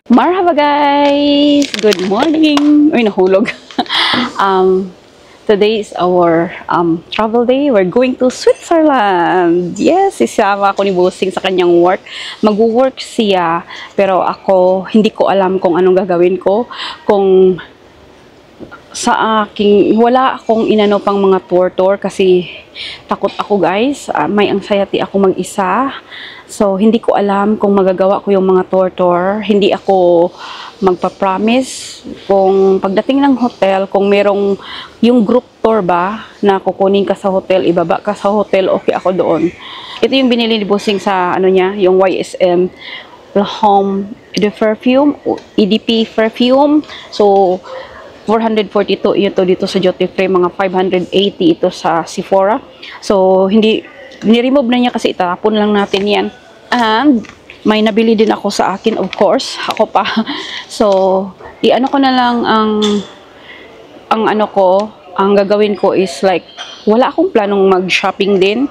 Marhaba guys! Good morning! Uy, nahulog. Today is our travel day. We're going to Switzerland. Yes, isama ako ni Bossing sa kanyang work. Mag-work siya, pero ako hindi ko alam kung anong gagawin ko. Kung sa aking, wala akong inano pang mga tour kasi takot ako guys. May anxiety ako mag-isa. So, hindi ko alam kung magagawa ko yung mga tour. Hindi ako magpa-promise kung pagdating ng hotel, kung merong yung group tour ba na kukunin ka sa hotel, ibaba ka sa hotel, okay ako doon. Ito yung binili ni Bossing sa ano niya, yung YSM L'Homme de Perfume, EDP Perfume. So, 442 ito dito sa duty free, mga 580 ito sa Sephora. So, ni-remove na niya kasi itapon lang natin yan. And, may nabili din ako sa akin, of course. Ako pa. So, i-ano ko na lang ang gagawin ko is like, wala akong planong mag-shopping din.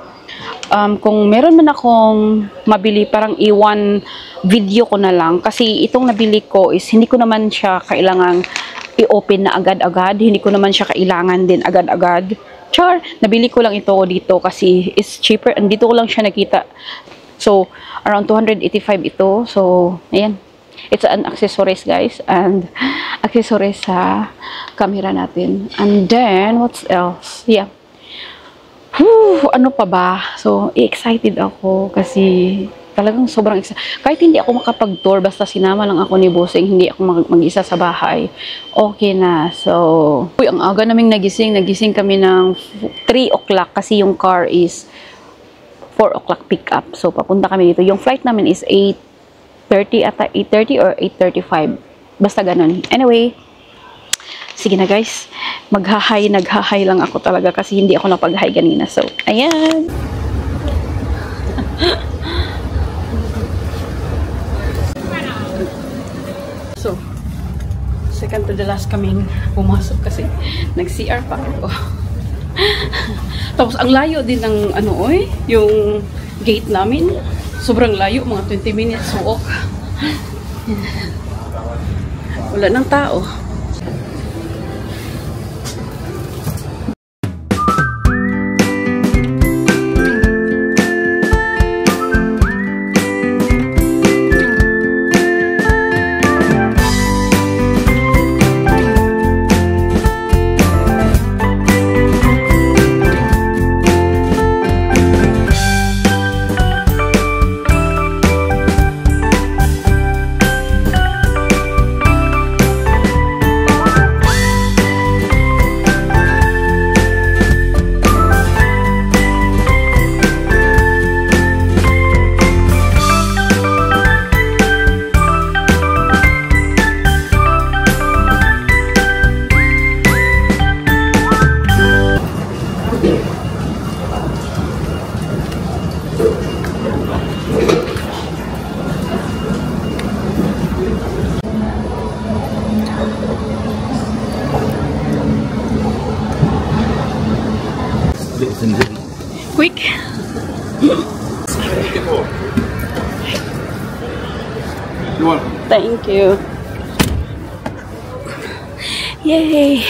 Kung meron man akong mabili, parang iwan video ko na lang. Kasi itong nabili ko is, hindi ko naman siya kailangang i-open na agad-agad. Hindi ko naman siya kailangan din agad-agad. Char, nabili ko lang ito dito kasi it's cheaper. And dito ko lang siya nakita. So, around 285 ito. So, ayan. It's an accessories, guys. And, accessories sa camera natin. And then, what else? Yeah. Whew, ano pa ba? So, excited ako kasi talagang sobrang excited. Kahit hindi ako makapag-tour, basta sinama lang ako ni Bossing, hindi ako mag-isa sa bahay. Okay na. So, uy, ang aga naming nagising. Nagising kami ng 3 o'clock kasi yung car is 4 o'clock pick up. So, papunta kami dito. Yung flight namin is 8:30 ata, 8:30 or 8:35. Basta ganun. Anyway, sige na guys. Naghahay lang ako talaga kasi hindi ako napag-hi kanina. So, ayan. So, second to the last kaming pumasok kasi nag-CR pa ako. Tapos, ang layo din ng yung gate namin. Sobrang layo, mga 20 minutes walk. Wala nang tao. Quick. Thank you. Yay.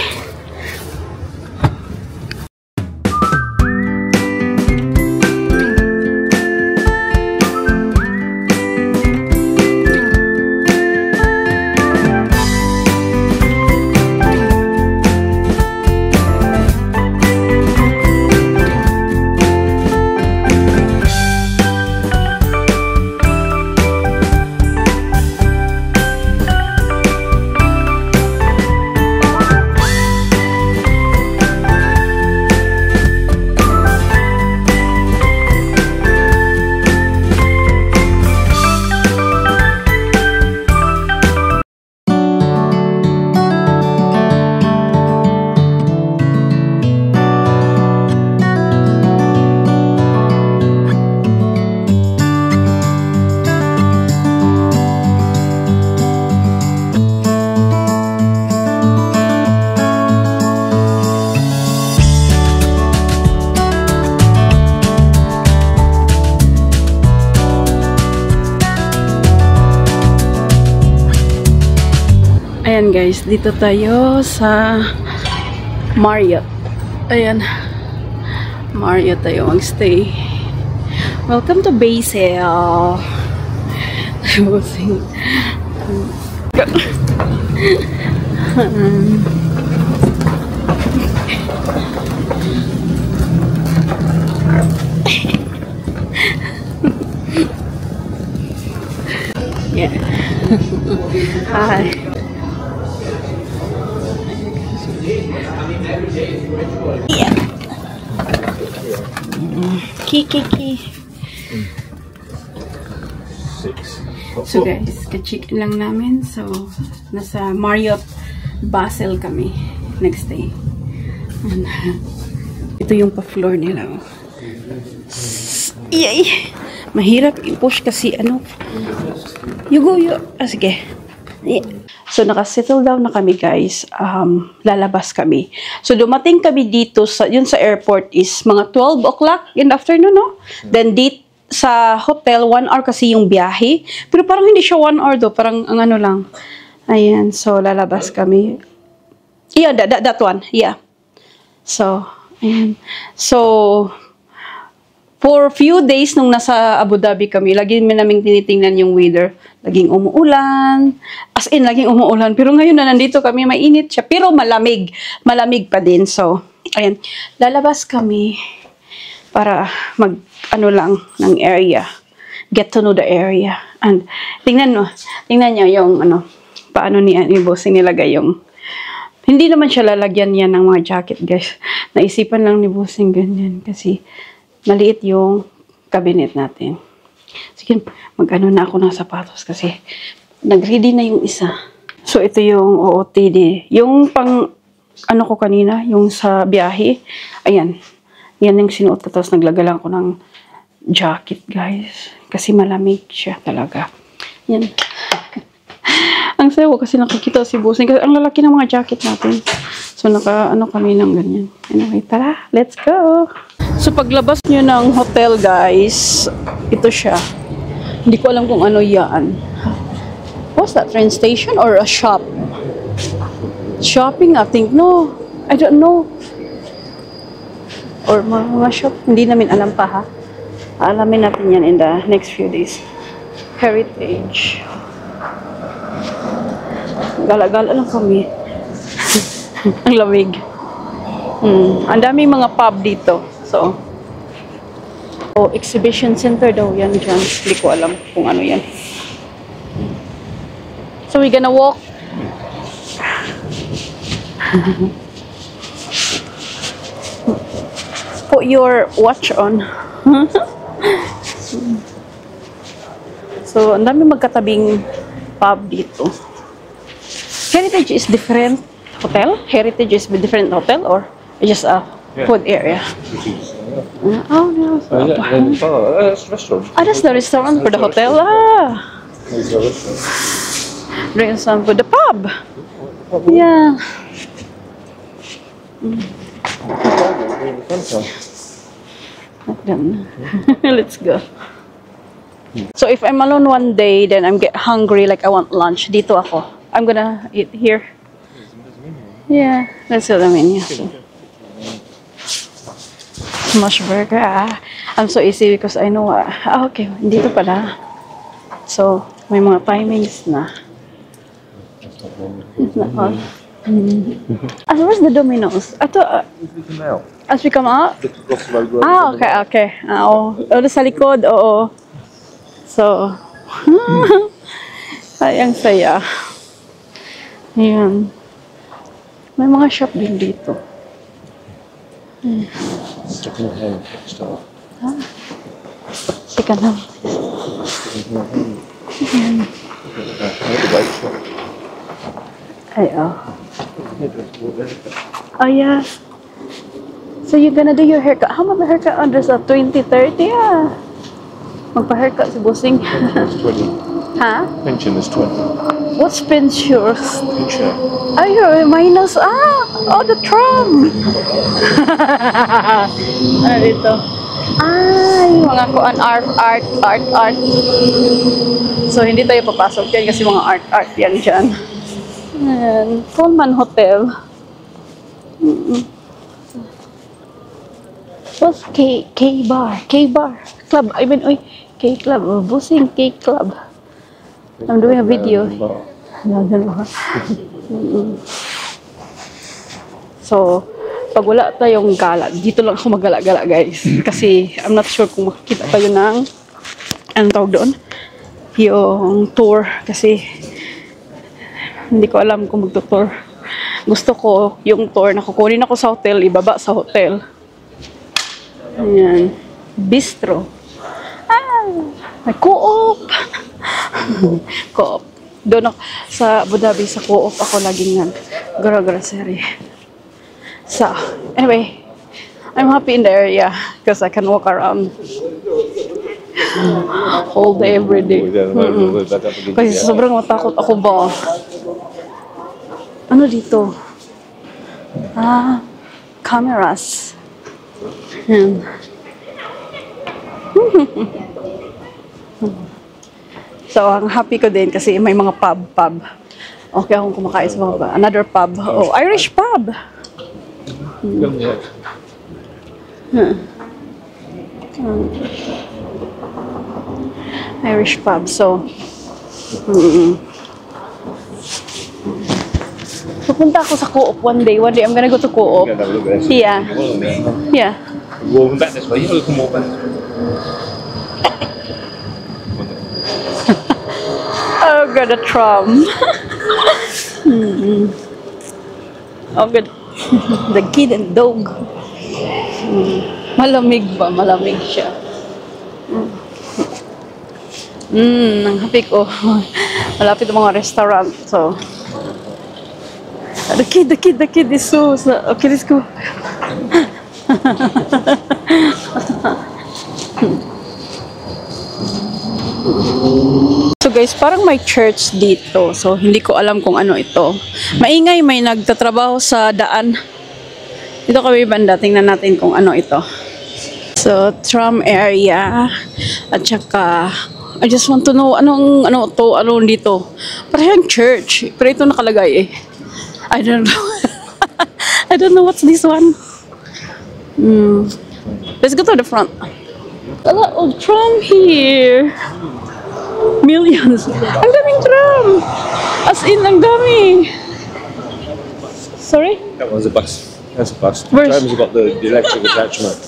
Ayan guys, dito tayo sa Marriott. Ayan. Marriott tayo magstay. Welcome to Basil. Yeah. Hi. Yeah. Key. So guys, ka-chicken lang namin. So, nasa Marriott Basel kami next day. And, ito yung pa-floor nila. Yay! Mahirap i-push kasi ano. You go. Sige. Yeah. So, nakasettle down na kami guys. Lalabas kami. So, dumating kami dito yun sa airport is mga 12 o'clock in the afternoon, no? Then, sa hotel, 1 hour kasi yung biyahe. Pero parang hindi siya 1 hour do. Parang ang ano lang. Ayan. So, lalabas kami. Yeah, that one. Yeah. So, ayan. So, for few days nung nasa Abu Dhabi kami, lagi namin tinitingnan yung weather. Laging umuulan. As in, laging umuulan. Pero ngayon na nandito kami, mainit siya. Pero malamig. Malamig pa din. So, ayan. Lalabas kami para ano lang ng area. Get to know the area. And tingnan nyo yung paano ni Bossing nilagay yung hindi naman siya lalagyan yan ng mga jacket, guys. Naisipan lang ni Bossing ganyan kasi maliit yung cabinet natin. Sige, mag-ano na ako ng sapatos kasi nag-ready na yung isa. So, ito yung OOTD. Yung pang ano ko kanina, yung sa biyahe. Ayan. Yan yung sinuot ko. Tapos naglagalan ko ng jacket, guys. Kasi malamig siya talaga. Yan. Ang sayo ko kasi nakikita si Bossing. Kasi ang lalaki ng mga jacket natin. So, naka-ano kami ng ganyan. Anyway, tara. Let's go! So, paglabas nyo ng hotel, guys, ito siya. Hindi ko alam kung ano yan. What's that? Train station or a shop? Shopping, I think. No. I don't know. Or mga shop. Hindi namin alam pa, ha? Alamin natin yan in the next few days. Heritage. Gala-gala lang kami. Ang lamig. Ang daming mga pub dito. So, exhibition center daw yan dyan. Hindi ko alam kung ano yan. So, we're gonna walk. Put your watch on. So, ang daming magkatabing pub dito. Heritage is different hotel? Heritage is a different hotel or just a food area? Oh, no. That's a restaurant. Ah, that's the restaurant for the hotel. Ah. There's a restaurant. Restaurant for the pub. Yeah. Let's go. So if I'm alone one day, then I'm get hungry, like I want lunch. Dito ako. I'm gonna eat here. Yeah, that's what I mean. Yeah. So. Smash burger. I'm so easy because I know. Okay, dito pala. So may mga timings na. It's not all. Where's the Domino's? As we come out? Okay. Doon sa likod, oo. So, ay, ang saya. Ayan. May mga shop din dito. Second hand. Ayan. Ay, oh, yeah. So, you're gonna do your haircut. How much the haircut on this? 20, 30? Yeah. Magpa-haircut si Bossing. 20. Ha? Pension is 20. What's pensions? Pension. Ay, minus. Oh, the tram. Ano dito? Ay, mga kuan art. So, hindi tayo papasok yan kasi mga art yan dyan. Ayan, Pullman Hotel. What's K-Bar? K-Bar. Club. I mean, oy, K-Club. Oh, Busing K-Club. I'm doing a video. So, pag wala tayong gala, dito lang ako magala-gala, guys. Kasi, I'm not sure kung makikita tayo ng, anong tawag doon? Yung tour. Kasi, hindi ko alam kung magtutour. Gusto ko yung tour na kukunin ako sa hotel, ibaba sa hotel. Ayan. Bistro. Ah, may co-op. Co-op. Doon ako, sa Abu Dhabi, sa co-op ako laging yan. Grocery. So, anyway, I'm happy in the area because I can walk around whole day, every day. Kasi sobrang matakot ako ba. Ano dito? Ah, cameras. Yan. So, ang happy ko din kasi may mga pub. Okay akong kumakain sa mga another pub. Oh, Irish pub. Irish pub. So, pupunta ako sa Co-op one day. One day, I'm gonna go to Co-op. Yeah. Yeah. Walking back this way. You can walk back. Oh, God, a tram. Oh, God. The kid and dog. Malamig ba? Malamig siya. Ang happy ko. Malapit ang mga restaurant. So, the kid is so. Okay, let's go. So guys, parang may church dito. So hindi ko alam kung ano ito. Maingay, may nagtatrabaho sa daan. Dito kami banda, tingnan natin kung ano ito. So tram area at saka I just want to know ano dito. Parang church, pero ito nakalagay eh. I don't know. I don't know what's this one. Let's go to the front. A lot of tram here. Millions. Ang daming tram. As in, ang dami. Sorry? That one's a bus. That's a bus. Where's- Trams have got the electric attachment.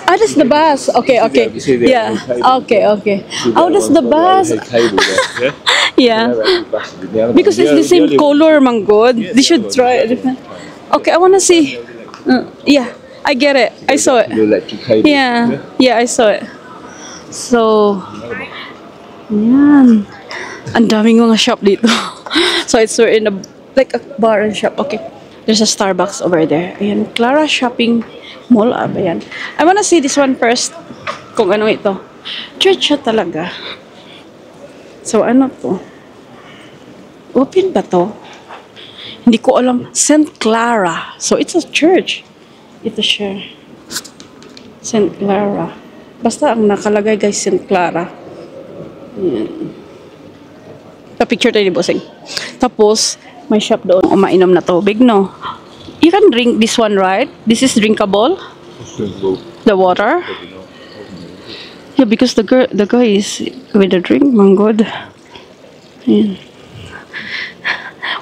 Ah, that's the bus. Okay. You see the Yeah. cable? Okay. See Oh, that that's one's the got bus. head cable there, yeah? Yeah. Electric buses. The other Because one- it's the same only- color, Manggod. Yeah, They the should other try one. it. Okay, I wanna see. Yeah, I get it. I saw it. The electric cable. Yeah, I saw it. So, yan. Ang daming mga shop dito. So, we're in a, like a bar and shop. Okay. There's a Starbucks over there. Ayan, Clara Shopping Mall. Ayan. I wanna see this one first. Kung ano ito. Church siya talaga. So, ano to? Open ba to? Hindi ko alam. St. Clara. So, it's a church. Ito siya. St. Clara. Basta ang nakalagay guys, St. Clara. Ayan. Pa-picture tayo ni Bossing. Tapos, may shop doon. Umainom na tubig, no? You can drink this one, right? This is drinkable? The water? Yeah, because the guy is with the drink, Manggod. Ayan.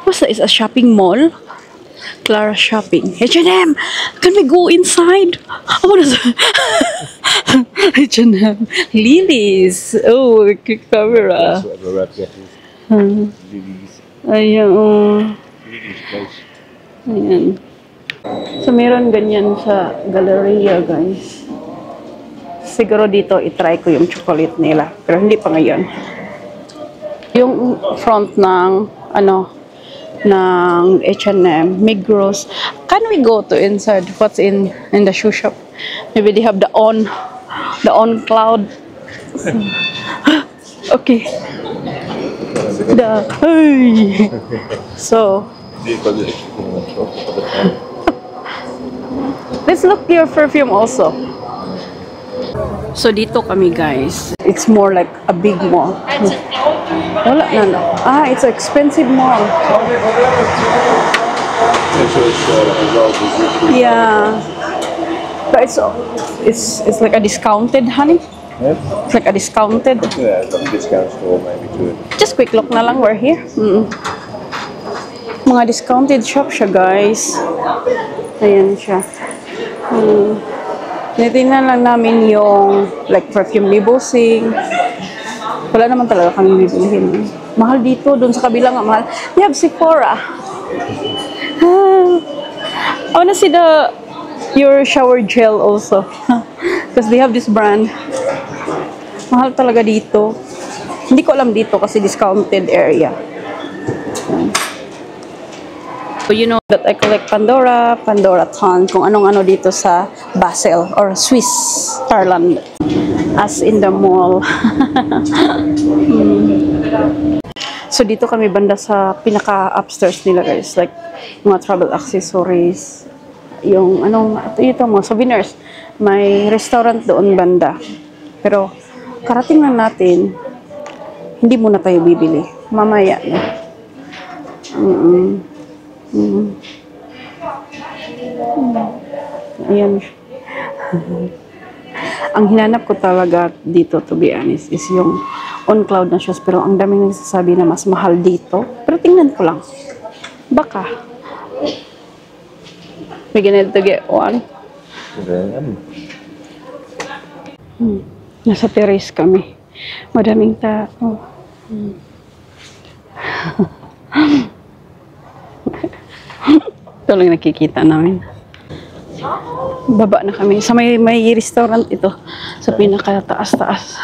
What's that? It's a shopping mall? Clara Shopping. H&M! Can we go inside? What is H&M. Lilies. Oh, camera. That's whatever Rab gets. Lilies. Ayan. Lilies place. Ayan. So, meron ganyan sa Galleria, guys. Siguro dito, itry ko yung chocolate nila. Pero hindi pa ngayon. Yung front ng, ng H&M, Migros. Can we go to inside? What's in the shoe shop? Maybe they have the on cloud. Okay. Hey. So, let's look your perfume also. So dito kami guys. It's more like a big mall. Wala na. It's an expensive mall. Yeah. But it's like a discounted, honey. Yeah? It's like a discounted. Yeah, it's like a discount store maybe too. Just quick look na lang, we're here. Mga discounted shop siya, guys. Ayan siya. Tinitingnan lang namin yung like perfume labelsing. Wala naman talaga kami bibilihin. Mahal dito, dun sa kabila nga mahal. They have Sephora. I wanna see your shower gel also. Because they have this brand. Mahal talaga dito. Hindi ko alam dito kasi discounted area. So you know that I collect Pandora Ton, kung anong-ano dito sa Basel or Swiss Ireland. As in the mall. So dito kami banda sa pinaka upstairs nila guys, like mga travel accessories, yung ito mga souvenirs. May restaurant doon banda. Pero karating lang natin, hindi muna tayo bibili. Mamaya na. Ayan. Ang hinanap ko talaga dito, to be honest, is yung on cloud na shoes. Pero ang daming nagsasabi na mas mahal dito. Pero tingnan ko lang. Baka. We gonna to get one. Nasa terrace kami. Madaming tao. Ito lang nakikita namin. Baba na kami. Sa may restaurant ito. Sa pinakataas-taas.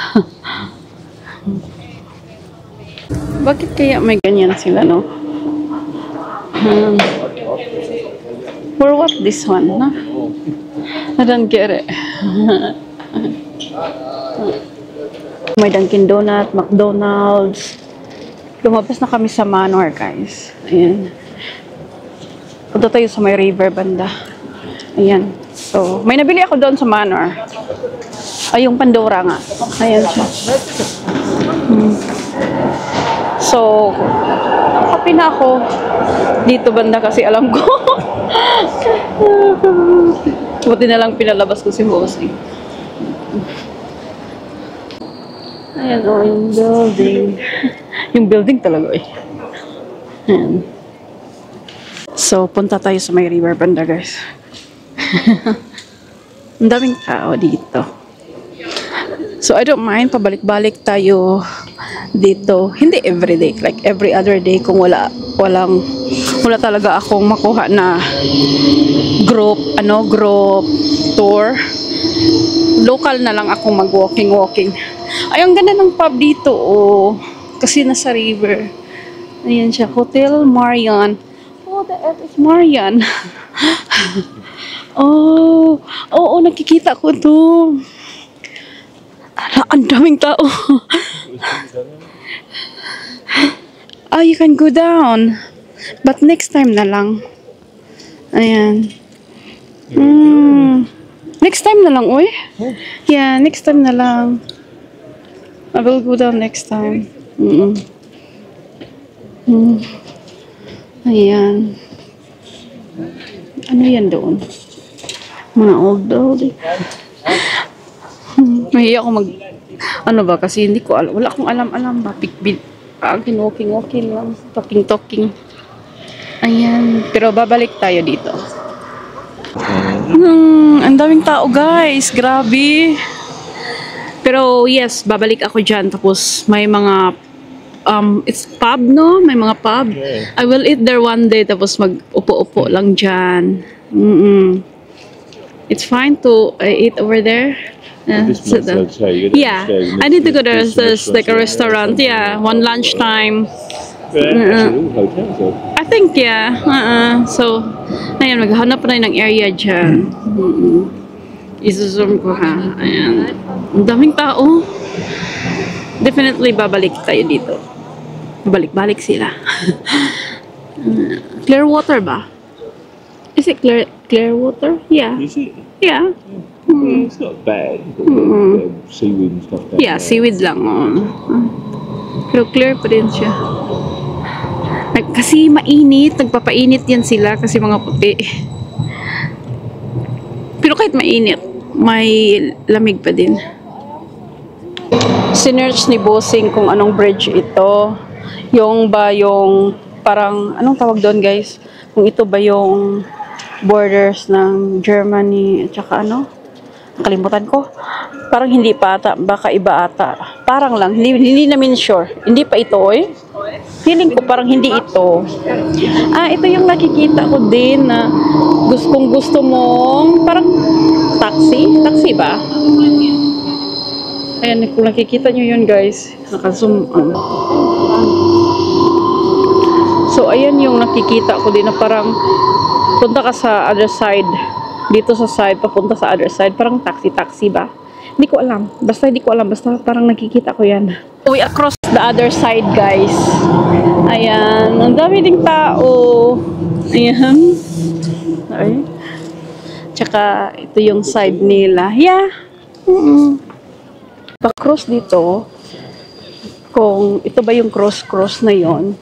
Bakit kaya may ganyan sila, no? For what this one, no? I don't get it. May Dunkin Donut, McDonald's. Lumabas na kami sa Manor, guys. Ayan. Punta tayo sa may river banda. Ayan. So, may nabili ako doon sa Manor. Ay, yung Pandora nga. Ayan siya. So, kape na ako dito banda kasi alam ko. Buti na lang pinalabas ko si Jose. Ayan o, yung building. Yung building talaga eh. Ayan. So, punta tayo sa may river banda, guys. Ang daming tao dito. So, I don't mind, pabalik-balik tayo dito. Hindi everyday, like every other day kung wala talaga akong makuha na group tour. Local na lang akong mag-walking. Ay, ang ganda ng pub dito, oh. Kasi nasa river. Ayan siya, Hotel Marian. Oh, the F is Marian. Oo, nakikita ko to. Ang daming tao. You can go down. But next time na lang. Ayan. Next time na lang, uy. Yeah, next time na lang. I will go down next time. Ayan. Ano yan doon? Mga old building. Mahiya ako kasi hindi ko alam. Wala akong alam ba. Akin walking lang. Talking. Ayan. Pero babalik tayo dito. Ang daming tao, guys. Grabe. Pero yes, babalik ako dyan. Tapos may mga it's pub, no? May mga pub. Yeah. I will eat there one day. Tapos mag-upo-upo lang dyan. It's fine to eat over there. Yeah, I need to go to like a restaurant. Yeah, one lunchtime. I think, yeah. So, ayan, maghanap na ng area dyan. Isusum ko, ha. Ayan. Ang daming tao. Definitely, babalik tayo dito. Balik sila. Clear water ba? Is it clear water? Yeah. Is it? Yeah. Yeah, it's not bad. You've got seaweed and stuff down Yeah, there. seaweed lang. Pero clear pa din siya. Kasi mainit, nagpapainit yan sila kasi mga puti. Pero kahit mainit, may lamig pa din. Sinearch ni Bossing kung anong bridge ito. Yung ba yung parang, anong tawag doon guys? Kung ito ba yung borders ng Germany at saka ano? Kalimutan ko. Parang hindi pa ata, baka iba ata. Parang lang, hindi namin sure. Hindi pa ito eh. Feeling ko parang hindi ito. Ito yung nakikita ko din na kung gusto mong parang taxi. Taxi ba? Ayan, kung nakikita nyo yun guys. Naka-zoom. So, ayan yung nakikita ko din na parang punta ka sa other side. Dito sa side, papunta sa other side. Parang taxi ba? Hindi ko alam. Basta hindi ko alam. Basta parang nakikita ko yan. We across the other side, guys. Ayan. Ang dami ding tao. Ayan. Ay. Tsaka, ito yung side nila. Yeah. Pa-cross dito. Kung ito ba yung cross na yon.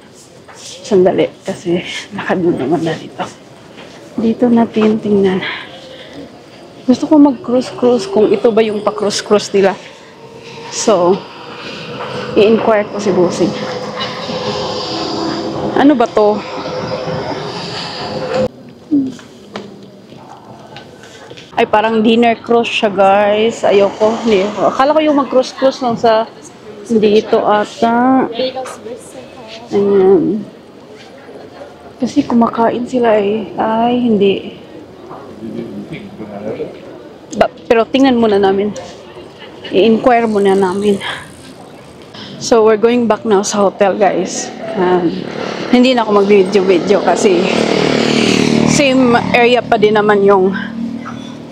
Sandali. Kasi, nakadun naman na dito. Dito natin tingnan. Gusto ko mag-cross kung ito ba yung pa-cross nila. So, i-inquire ko si Bossing. Ano ba to? Ay, parang dinner cross siya, guys. Ayoko. Akala ko yung mag-cross lang sa dito ata. Ayan. Kasi kumakain sila eh. Ay, hindi. Pero tingnan muna namin. I-inquire muna namin. So, we're going back now sa hotel, guys. Hindi na ako mag-video kasi same area pa din naman yung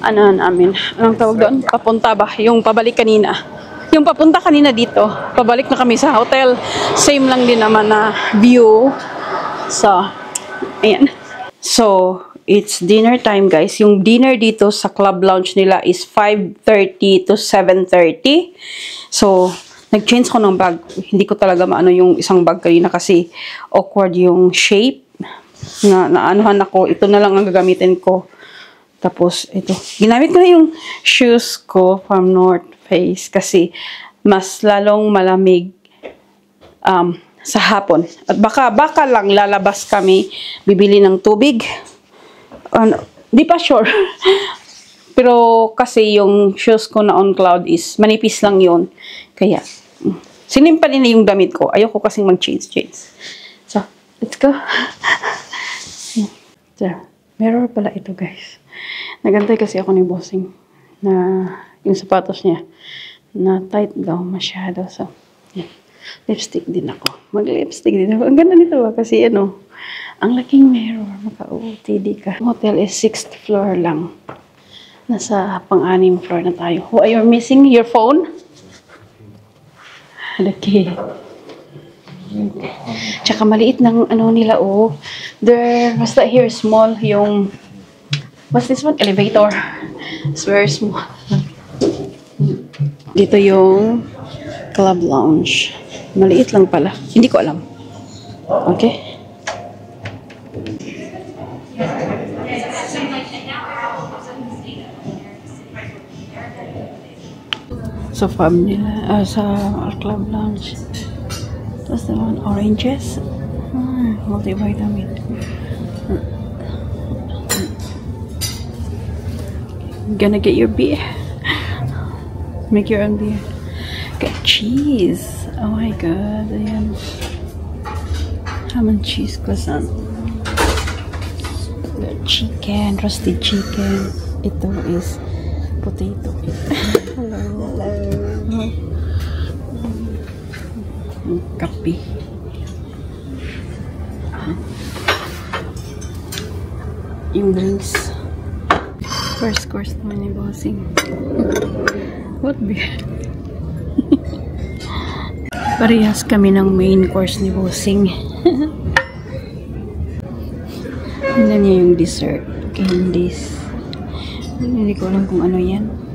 ano namin. Anong tawag doon? Papunta ba? Yung pabalik kanina. Yung papunta kanina dito. Pabalik na kami sa hotel. Same lang din naman na view. So, ayan. So, it's dinner time, guys. Yung dinner dito sa club lounge nila is 5:30 to 7:30. So, nag-change ko ng bag. Hindi ko talaga maano yung isang bag kanina kasi awkward yung shape. Naanuhan ako. Ito na lang ang gagamitin ko. Tapos, ito. Ginamit ko na yung shoes ko from North Face kasi mas lalong malamig sa hapon. At baka lang lalabas kami, bibili ng tubig. Di pa sure. Pero kasi yung shoes ko na on cloud is manipis lang yon. Kaya, sinimpalin na yung damit ko. Ayoko kasing mag-change. So, let's go. So, mirror pala ito, guys. Nagantay kasi ako ni Bossing na yung sapatos niya na tight daw masyado. So, yan. Lipstick din ako. Mag-lipstick din ako. Ang ganda nito kasi ang laking mirror. Maka-OOTD ka. Hotel is 6th floor lang. Nasa pang-anim floor na tayo. Oh, are you missing your phone? Okay. Tsaka maliit ng nila, oh. Basta here small yung, what's this one? Elevator. It's very small. Dito yung club lounge. Maliit lang pala. Hindi ko alam. Okay. So, farm nila, sa club lounge. Tapos naman, oranges. Multivitamin. Gonna get your beer. Make your own beer. Got cheese. Oh my god. Ayan. Ham and cheese croissant. Got chicken. Roasted chicken. Ito is potato. Hello. Kape. Yung drinks. First course naman ni Bossing. What beer? Parehas kami ng main course ni Bossing. Tingnan niya yung dessert. Candies. Hindi ko alam kung ano yan.